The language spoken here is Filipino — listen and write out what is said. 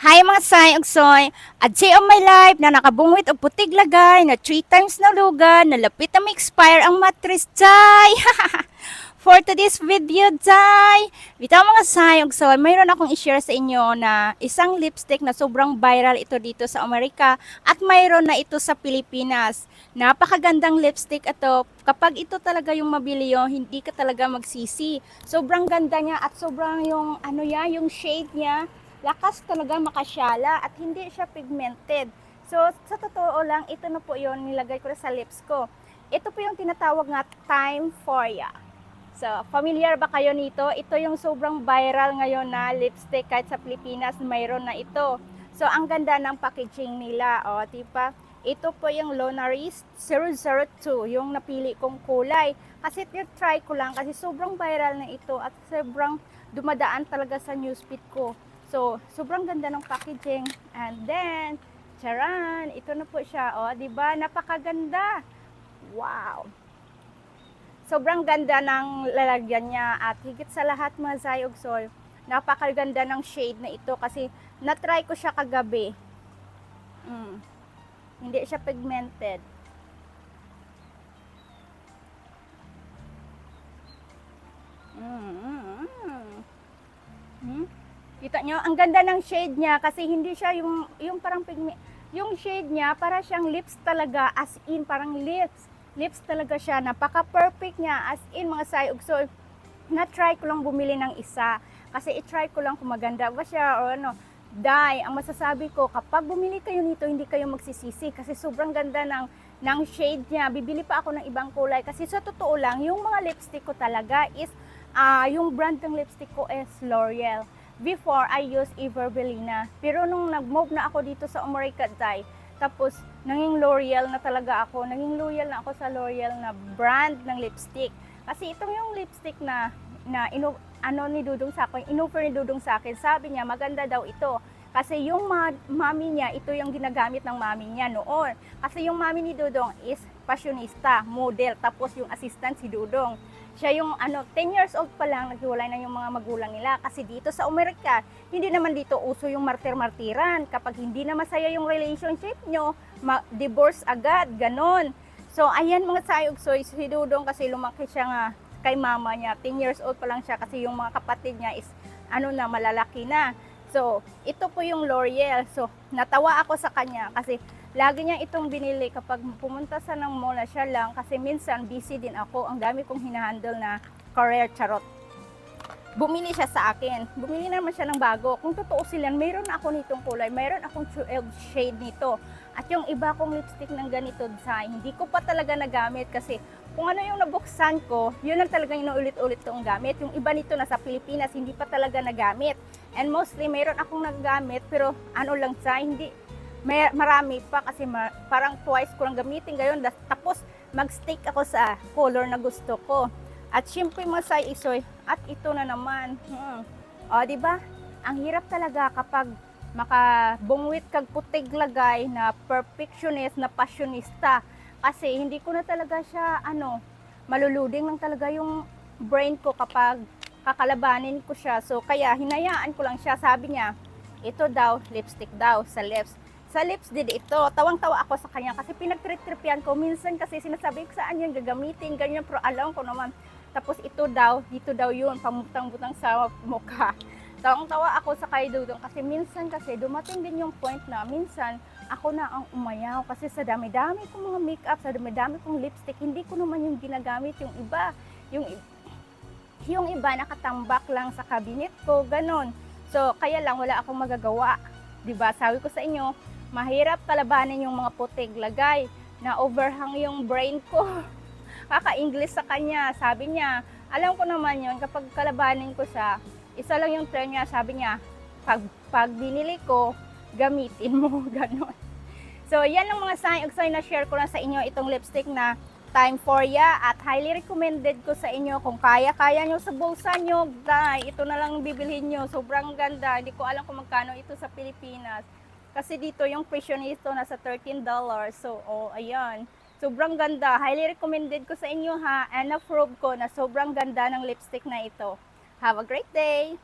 Hi mga say ug soy, adsi on my life na nakabungwit og putig lagay na 3 times na lugan, nalapit na ma-expire ang mattress jay. For today's video jay, bitaw mga say ug soy, mayroon akong i-share sa inyo na isang lipstick na sobrang viral ito dito sa Amerika at mayroon na ito sa Pilipinas. Napakagandang lipstick ito. Kapag ito talaga yung mabili yo, hindi ka talaga magsisi. Sobrang ganda niya at sobrang yung yung shade niya lakas talaga makasyala at hindi siya pigmented. So, sa totoo lang, ito na po yon nilagay ko na sa lips ko. Ito po yung tinatawag nga Time Foria. So, familiar ba kayo nito? Ito yung sobrang viral ngayon na lipstick kahit sa Pilipinas, mayroon na ito. So, ang ganda ng packaging nila. O, diba? Ito po yung Lonaris 002, yung napili kong kulay. Kasi try ko lang kasi sobrang viral na ito at sobrang dumadaan talaga sa newsfeed ko. So, sobrang ganda ng packaging. And then, charan, ito na po siya. O, di ba? Napakaganda. Wow. Sobrang ganda ng lalagyan niya. At higit sa lahat mga Zai ug Soy, napakaganda ng shade na ito. Kasi, na-try ko siya kagabi. Hindi siya pigmented. Kita nyo, ang ganda ng shade niya kasi hindi siya yung parang pigment. Yung shade niya para siyang lips talaga, as in parang lips. Lips talaga siya, napaka-perfect niya, as in mga Sai ug Soy. Na-try ko lang bumili ng isa kasi i-try ko lang kung maganda ba siya o ano. Dai, ang masasabi ko, kapag bumili kayo nito, hindi kayo magsisisi kasi sobrang ganda ng shade niya. Bibili pa ako ng ibang kulay kasi sa totoo lang, yung mga lipstick ko talaga is, yung brand ng lipstick ko is L'Oreal. Before, I use Iverbelina. Pero nung nag-move na ako dito sa America, tapos naging L'Oreal na talaga ako. Naging loyal na ako sa L'Oreal na brand ng lipstick. Kasi itong yung lipstick na ni Dudong sa akin, inoffer ni Dudong sa akin, sabi niya maganda daw ito. Kasi yung mami niya, ito yung ginagamit ng mami niya noon. Kasi yung mami ni Dudong is fashionista, model, tapos yung assistant si Dudong. Siya yung 10 years old pa lang, naghiwalay na yung mga magulang nila. Kasi dito sa Amerika, hindi naman dito uso yung martir-martiran. Kapag hindi na masaya yung relationship nyo, divorce agad, ganon. So, ayan mga sayog, so si Dudong kasi lumaki siya nga kay mama niya. 10 years old pa lang siya kasi yung mga kapatid niya is malalaki na. So, ito po yung L'Oreal. So, natawa ako sa kanya kasi lagi niya itong binili kapag pumunta sa ng mall na siya lang kasi minsan busy din ako. Ang dami kong hinahandle na career charot. Bumili siya sa akin. Bumili naman siya ng bago. Kung totoo sila, mayroon ako nitong kulay. Mayroon akong 12 shade nito. At yung iba kong lipstick ng ganito design, hindi ko pa talaga nagamit kasi kung ano yung nabuksan ko, yun lang talaga yung ulit-ulit kong gamit. Yung iba nito nasa Pilipinas, hindi pa talaga nagamit. And mostly, mayroon akong nagagamit, pero lang siya, hindi, marami pa kasi parang twice ko lang gamitin ngayon. Tapos, mag-stick ako sa color na gusto ko. At syempre mga Sai Isoy, at ito na naman. O, di ba? Ang hirap talaga kapag makabungwit kag putig lagay na perfectionist, na passionista. Kasi hindi ko na talaga siya, maluluding lang talaga yung brain ko kapag kakalabanin ko siya. So, kaya hinayaan ko lang siya. Sabi niya, ito daw, lipstick daw sa lips. Sa lips din ito. Tawang-tawa ako sa kanya kasi pinagtrip-tripian ko. Minsan kasi sinasabi ko saan yan gagamitin, ganyan. Pero alam ko naman, tapos ito daw, dito daw yun, pamutang-butang sa mukha. Tawang-tawa ako sa kay Dudong kasi minsan kasi dumating din yung point na minsan ako na ang umayaw kasi sa dami-dami kong mga makeup, sa dami-dami kong lipstick, hindi ko naman yung ginagamit yung iba. Yung iba nakatambak lang sa cabinet ko, ganon. So, kaya lang wala akong magagawa. Diba? Sabi ko sa inyo, mahirap kalabanin yung mga putig lagay na overhang yung brain ko. Kaka-English sa kanya. Sabi niya, alam ko naman yun, kapag kalabanin ko siya, isa lang yung turn niya, sabi niya, pag binili ko, gamitin mo, gano'n. So, yan ang mga sign na share ko lang sa inyo itong lipstick na Time Foria at highly recommended ko sa inyo kung kaya nyo sa bulsa nyo, ito na lang bibilhin nyo. Sobrang ganda. Hindi ko alam kung magkano ito sa Pilipinas. Kasi dito yung presyo nito nasa $13. So, ayan. Sobrang ganda. Highly recommended ko sa inyo ha. And na-prove ko na sobrang ganda ng lipstick na ito. Have a great day!